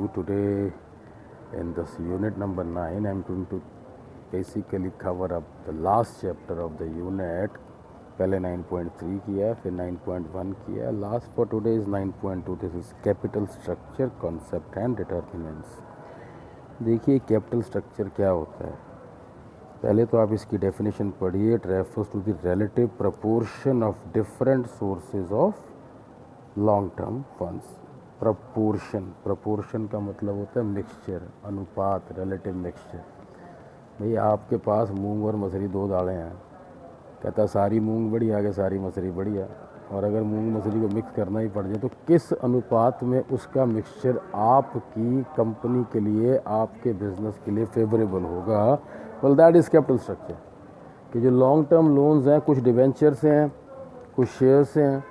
you. Today in this unit number 9 I'm going to basically cover up the last chapter of the unit. पहले 9.3 किया, फिर 9.1 किया. Last for today is 9.2. This is capital structure, concept and determinants. देखिए capital structure क्या होता है. पहले तो आप इसकी डेफिनेशन पढ़िए. It refers to the relative proportion of different sources of long term funds. Proportion का मतलब होता है मिक्सचर, अनुपात, रिलेटिव मिक्सचर. भाई आपके पास मूंग और मसूरी दो दालें हैं, कहता सारी मूंग बढ़िया कि सारी मसूरी बढ़िया. और अगर मूंग मसूरी को मिक्स करना ही पड़ जाए तो किस अनुपात में उसका मिक्सचर आपकी कंपनी के लिए, आपके बिजनेस के लिए फेवरेबल होगा. Well that is capital structure. कि जो लॉन्ग टर्म लोन्स हैं, कुछ डिवेंचर से हैं, कुछ शेयर से हैं.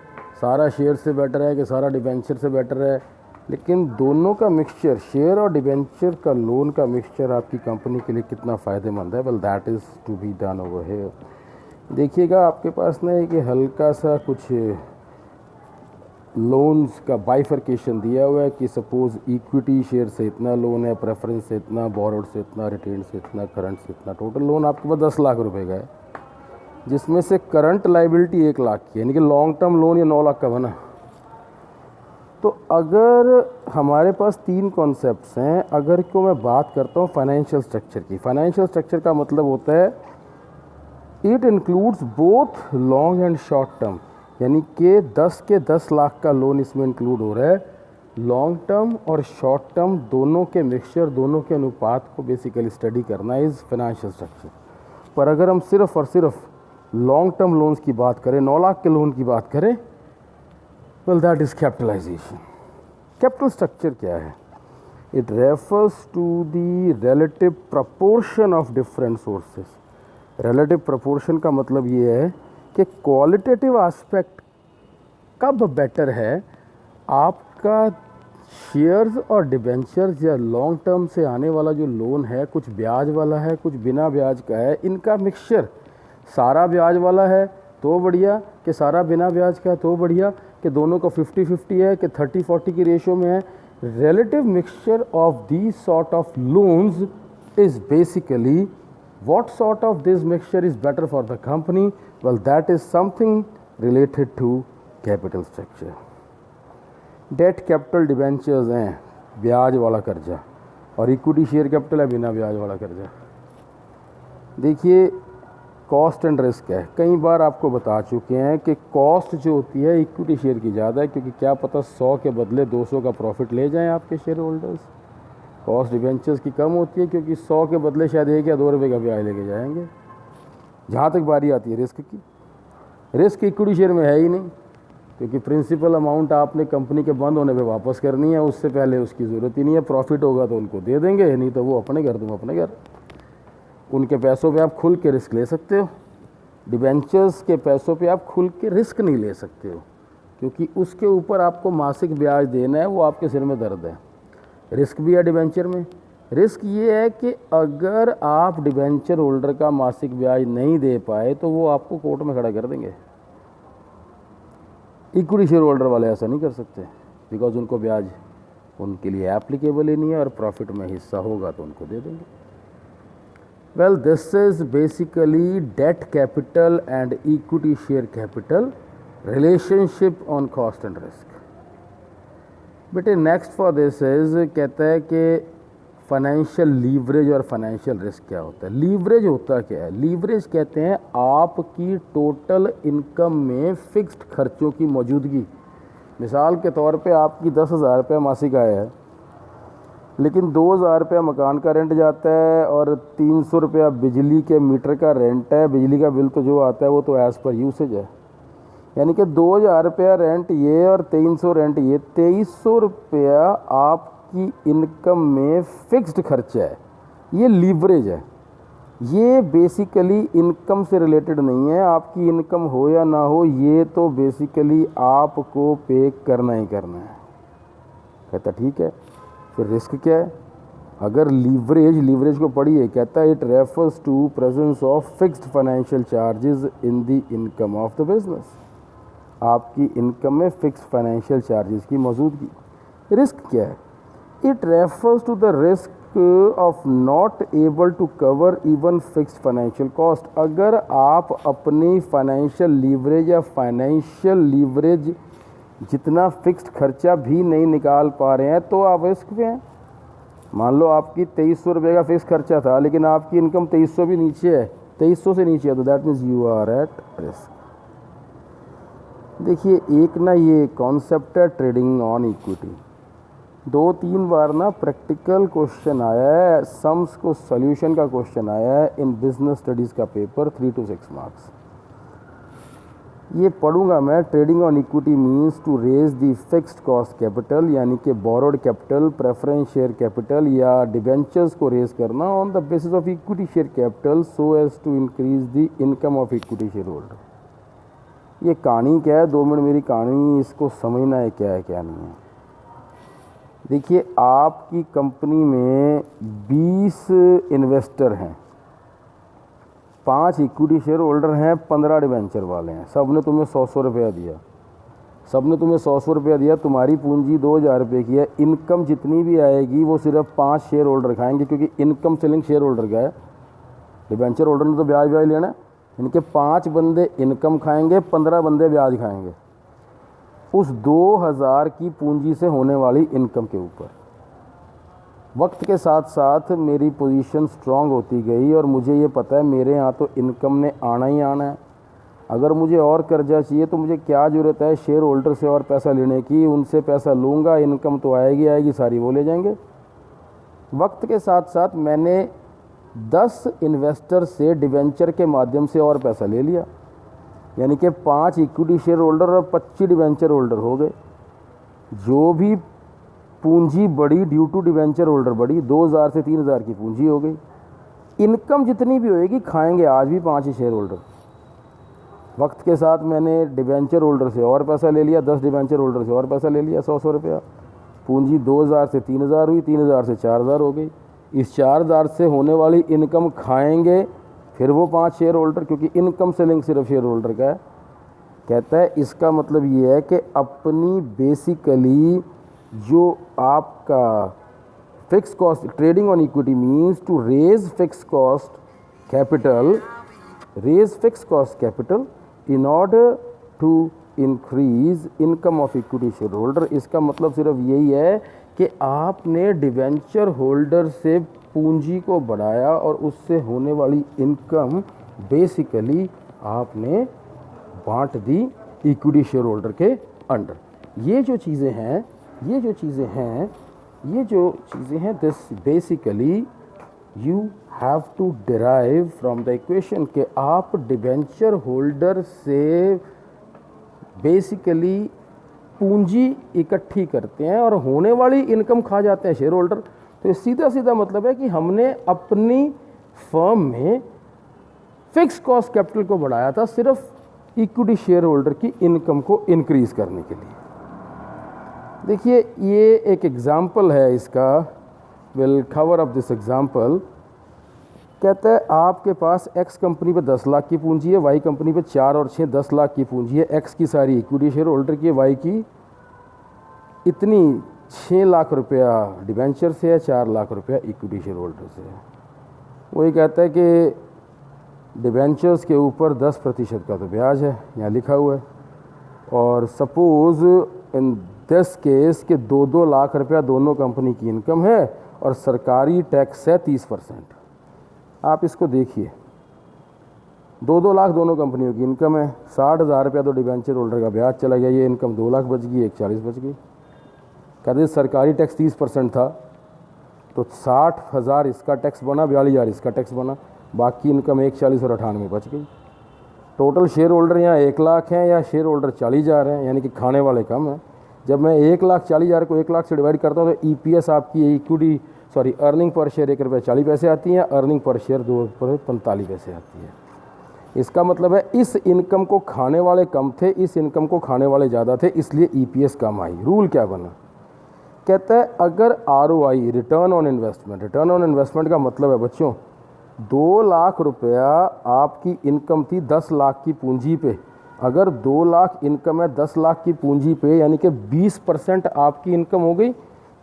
सारा शेयर से बेटर है कि सारा डिवेंचर से बेटर है, लेकिन दोनों का मिक्सचर, शेयर और डिवेंचर का लोन का मिक्सचर आपकी कंपनी के लिए कितना फ़ायदेमंद है. Well that is to be done over here. देखिएगा आपके पास ना एक हल्का सा कुछ लोन्स का बाइफर्केशन दिया हुआ है कि सपोज़ इक्विटी शेयर से इतना लोन है, प्रेफरेंस से इतना, बोरोड से इतना, रिटेन से इतना, करंट से इतना. टोटल लोन आपके पास 10 लाख रुपए का है, जिसमें से करंट लाइबिलिटी 1 लाख की है, यानी कि लॉन्ग टर्म लोन ये 9 लाख का बना. तो अगर हमारे पास 3 कॉन्सेप्ट्स हैं. अगर को मैं बात करता हूँ फाइनेंशियल स्ट्रक्चर की. फाइनेंशियल स्ट्रक्चर का मतलब होता है it includes both long and short term, यानी कि 10 के 10 लाख का लोन इसमें इंक्लूड हो रहा है. लॉन्ग टर्म और शॉर्ट टर्म दोनों के मिक्सचर, दोनों के अनुपात को बेसिकली स्टडी करना इज़ फाइनेंशियल स्ट्रक्चर. पर अगर हम सिर्फ और सिर्फ लॉन्ग टर्म लोन्स की बात करें, 9 लाख के लोन की बात करें, well that is capitalisation. Capital structure क्या है? It refers to the relative proportion of different sources. Relative proportion का मतलब ये है कि क्वालिटेटिव एस्पेक्ट कब बेटर है. आपका शेयर्स और डिबेंचर्स या लॉन्ग टर्म से आने वाला जो लोन है, कुछ ब्याज वाला है, कुछ बिना ब्याज का है, इनका मिक्सचर सारा ब्याज वाला है तो बढ़िया, कि सारा बिना ब्याज का है तो बढ़िया, कि दोनों का 50-50 है, कि 30-40 की रेशियो में है. Relative mixture of these sort of loans is basically what sort of this mixture is better for the company. Well, that is something related to capital structure. Debt capital debentures हैं, ब्याज वाला कर्जा, और equity share capital है, बिना ब्याज वाला कर्जा. देखिए कॉस्ट एंड रिस्क है. कई बार आपको बता चुके हैं कि कॉस्ट जो होती है इक्विटी शेयर की ज़्यादा है, क्योंकि क्या पता 100 के बदले 200 का प्रॉफिट ले जाएं आपके शेयर होल्डर्स. कॉस्ट डिवेंचर्स की कम होती है, क्योंकि 100 के बदले शायद 1 या 2 रुपये का ब्याज लेके जाएंगे. जहाँ तक बारी आती है रिस्क की, रिस्क इक्विटी शेयर में है ही नहीं, क्योंकि प्रिंसिपल अमाउंट आपने कंपनी के बंद होने पे वापस करनी है. उससे पहले उसकी ज़रूरत ही नहीं है. प्रॉफिट होगा तो उनको दे देंगे, नहीं तो वो अपने घर, तुम अपने घर. उनके पैसों पे आप खुल के रिस्क ले सकते हो. डिबेंचर्स के पैसों पे आप खुल के रिस्क नहीं ले सकते हो, क्योंकि उसके ऊपर आपको मासिक ब्याज देना है. वो आपके सिर में दर्द है. रिस्क भी है डिबेंचर में. रिस्क ये है कि अगर आप डिबेंचर होल्डर का मासिक ब्याज नहीं दे पाए तो वो आपको कोर्ट में खड़ा कर देंगे. इक्विटी शेयर होल्डर वाले ऐसा नहीं कर सकते, बिकॉज उनको ब्याज उनके लिए एप्लीकेबल ही नहीं है, और प्रॉफिट में हिस्सा होगा तो उनको दे देंगे. Well this is basically debt capital and equity share capital relationship on cost and risk. बेटे नेक्स्ट फॉर दिस इज़, कहता है कि फाइनेंशियल लीवरेज और फाइनेंशियल रिस्क क्या होता है. लीवरेज होता क्या है? लीवरेज कहते हैं आपकी टोटल इनकम में फिक्स्ड खर्चों की मौजूदगी. मिसाल के तौर पे आपकी 10,000 रुपये मासिक आय है, लेकिन 2,000 रुपया मकान का रेंट जाता है और 300 रुपया बिजली के मीटर का रेंट है. बिजली का बिल तो जो आता है वो तो एज़ पर यूसेज है, यानी कि 2,000 रुपया रेंट ये और 300 रेंट ये, 2,300 रुपया आपकी इनकम में फिक्स्ड खर्चा है. ये लीवरेज है. ये बेसिकली इनकम से रिलेटेड नहीं है. आपकी इनकम हो या ना हो, ये तो बेसिकली आपको पे करना ही करना है. कहता ठीक है. फिर रिस्क क्या है? अगर लीवरेज को पढ़िए, कहता है it refers to presence of fixed financial charges in the income of the business. आपकी इनकम में फिक्स फाइनेंशियल चार्जेस की मौजूदगी. रिस्क क्या है? It refers to the risk of not able to cover even fixed financial cost. अगर आप अपनी financial leverage या फाइनेंशियल लीवरेज जितना फिक्स्ड खर्चा भी नहीं निकाल पा रहे हैं तो आप रिस्क पे हैं। मान लो आपकी 2300 रुपये का फिक्स खर्चा था, लेकिन आपकी इनकम 2300 भी नीचे है, 2300 से नीचे है, तो that means you are at risk. देखिए, एक ना ये कॉन्सेप्ट है ट्रेडिंग ऑन इक्विटी। 2-3 बार ना प्रैक्टिकल क्वेश्चन आया है, सम्स को सॉल्यूशन का क्वेश्चन आया है इन बिजनेस स्टडीज़ का पेपर 3 to 6 मार्क्स। ये पढ़ूंगा मैं। Trading on equity means to raise the fixed cost capital, यानी कि borrowed capital, preference share capital या डिबेंचर्स को रेज करना on the basis of equity share capital so as to increase the income of equity share holder. ये कहानी क्या है, 2 minute मेरी कहानी, इसको समझना है क्या क्या नहीं है। देखिए, आपकी कंपनी में 20 इन्वेस्टर हैं, 5 इक्विटी शेयर होल्डर हैं, 15 डिवेंचर वाले हैं। सब ने तुम्हें 100 रुपया दिया, सबने तुम्हें 100 रुपया दिया। तुम्हारी पूंजी 2000 रुपये की है। इनकम जितनी भी आएगी वो सिर्फ 5 शेयर होल्डर खाएंगे, क्योंकि इनकम सेलिंग शेयर होल्डर का है। डिवेंचर होल्डर ने तो ब्याज व्याज लेना है। इनके 5 बंदे इनकम खाएंगे, 15 बंदे ब्याज खाएंगे उस 2000 की पूंजी से होने वाली इनकम के ऊपर। वक्त के साथ साथ मेरी पोजीशन स्ट्रांग होती गई और मुझे ये पता है मेरे यहाँ तो इनकम ने आना ही आना है। अगर मुझे और कर्जा चाहिए तो मुझे क्या ज़रूरत है शेयर होल्डर से और पैसा लेने की। उनसे पैसा लूँगा, इनकम तो आएगी आएगी, सारी वो ले जाएंगे। वक्त के साथ साथ मैंने 10 इन्वेस्टर से डिवेंचर के माध्यम से और पैसा ले लिया, यानी कि 5 इक्विटी शेयर होल्डर और 25 डिवेंचर होल्डर हो गए। जो भी पूंजी बढ़ी ड्यू टू डिवेंचर होल्डर बढ़ी, 2000 से 3000 की पूंजी हो गई। इनकम जितनी भी होएगी खाएंगे आज भी 5 ही शेयर होल्डर। वक्त के साथ मैंने डिवेंचर होल्डर से और पैसा ले लिया, 10 डिवेंचर होल्डर से और पैसा ले लिया, 100 रुपया। पूंजी 2000 से 3000 हुई, 3000 से 4000 हो गई। इस 4000 से होने वाली इनकम खाएंगे फिर वो 5 शेयर होल्डर, क्योंकि इनकम सेलिंग सिर्फ शेयर होल्डर का है। कहता है इसका मतलब ये है कि अपनी बेसिकली जो आपका fix cost, trading on equity means to raise fix cost capital, raise fix cost capital in order to increase income of equity share holder. इसका मतलब सिर्फ यही है कि आपने डिवेंचर होल्डर से पूंजी को बढ़ाया और उससे होने वाली इनकम बेसिकली आपने बांट दी इक्विटी शेयर होल्डर के अंडर। ये जो चीज़ें हैं this basically you have to derive from the equation कि आप डिवेंचर होल्डर से बेसिकली पूंजी इकट्ठी करते हैं और होने वाली इनकम खा जाते हैं शेयर होल्डर। तो सीधा सीधा मतलब है कि हमने अपनी फर्म में फिक्स कॉस्ट कैपिटल को बढ़ाया था सिर्फ इक्विटी शेयर होल्डर की इनकम को इंक्रीज करने के लिए। देखिए, ये एक एग्जाम्पल है इसका, will cover up this example. कहता है आपके पास एक्स कंपनी पे 10 लाख की पूंजी है, वाई कंपनी पे 4 और 6 10 लाख की पूंजी है। एक्स की सारी इक्विटी शेयर होल्डर की है, वाई की इतनी 6 लाख रुपया डिवेंचर से है, 4 लाख रुपया इक्विटी शेयर होल्डर से है। वही कहता है कि डिवेंचर्स के ऊपर 10% का तो ब्याज है, यहाँ लिखा हुआ है। और सपोज़ इन दिस केस के 2-2 लाख रुपया दोनों कंपनी की इनकम है और सरकारी टैक्स है 30%। आप इसको देखिए, 2-2 लाख दोनों कंपनियों की इनकम है, 60,000 रुपया तो डिवेंचर होल्डर का ब्याज चला गया, ये इनकम 2 लाख बच गई, 140 बच गई। कहते सरकारी टैक्स 30% था तो 60,000 इसका टैक्स बना, 42,000 इसका टैक्स बना, बाकी इनकम 140 और 98 बच गई। टोटल शेयर होल्डर यहाँ 1 लाख हैं या शेयर होल्डर 40,000 हैं, यानी कि खाने वाले कम हैं। जब मैं 1,40,000 को 1 लाख से डिवाइड करता हूँ तो EPS आपकी अर्निंग पर शेयर 1 रुपये 40 पैसे आती है, अर्निंग पर शेयर 2 रुपये 45 पैसे आती है। इसका मतलब है इस इनकम को खाने वाले कम थे, इस इनकम को खाने वाले ज़्यादा थे, इसलिए EPS कम आई। रूल क्या बना? कहता है अगर ROI, रिटर्न ऑन इन्वेस्टमेंट का मतलब है बच्चों 2 लाख रुपया आपकी इनकम थी 10 लाख की पूंजी पे। अगर 2 लाख इनकम है 10 लाख की पूंजी पे, यानी कि 20% आपकी इनकम हो गई,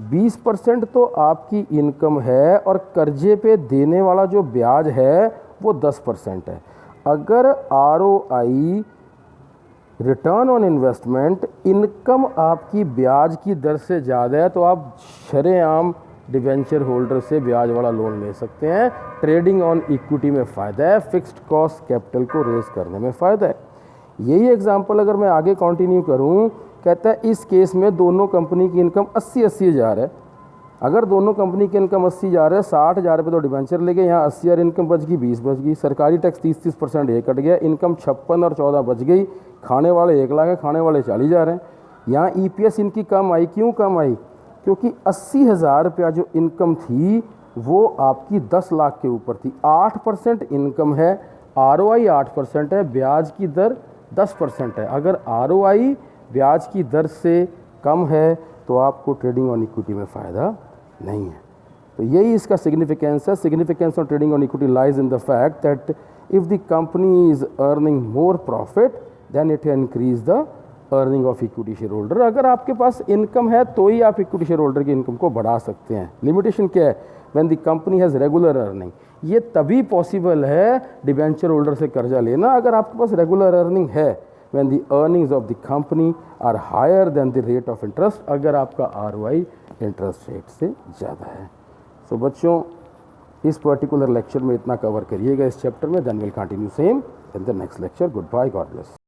20% तो आपकी इनकम है और कर्जे पे देने वाला जो ब्याज है वो 10% है। अगर ROI return on investment income आपकी ब्याज की दर से ज़्यादा है तो आप शरेआम डिवेंचर होल्डर से ब्याज वाला लोन ले सकते हैं। ट्रेडिंग ऑन इक्विटी में फ़ायदा है, फिक्स्ड कॉस्ट कैपिटल को रेज करने में फ़ायदा है। यही एग्जांपल अगर मैं आगे कंटिन्यू करूं, कहता है इस केस में दोनों कंपनी की इनकम 80-80 हज़ार है। अगर दोनों कंपनी की इनकम 80 हज़ार है, 60 हज़ार रुपये तो डिवेंचर ले गए, यहाँ 80 हज़ार इनकम बच गई, 20 बच गई, सरकारी टैक्स 30% ये कट गया, इनकम 56 और 14 बच गई, खाने वाले 1 लाख है, खाने वाले 40 हज़ार हैं। यहाँ EPS इनकी कम आई, क्यों कम आई? क्योंकि 80 हज़ार रुपया जो इनकम थी वो आपकी 10 लाख के ऊपर थी। 8% इनकम है, ROI 8% है, ब्याज की दर 10% है। अगर ROI ब्याज की दर से कम है तो आपको ट्रेडिंग ऑन इक्विटी में फ़ायदा नहीं है। तो यही इसका सिग्निफिकेंस है। Significance of trading on equity lies in the fact that if the company is earning more profit then it increase the earning of equity share holder. अगर आपके पास इनकम है तो ही आप इक्विटी शेयर होल्डर की income को बढ़ा सकते हैं। लिमिटेशन क्या है? When the company has regular earning. ये तभी पॉसिबल है डिबेंचर होल्डर से कर्जा लेना अगर आपके पास रेगुलर अर्निंग है। When the earnings of the company are higher than the rate of interest, अगर आपका ROI इंटरेस्ट रेट से ज़्यादा है। सो बच्चों, इस पर्टिकुलर लेक्चर में इतना कवर करिएगा इस चैप्टर में, then will continue same in the next lecture. Good bye, God bless.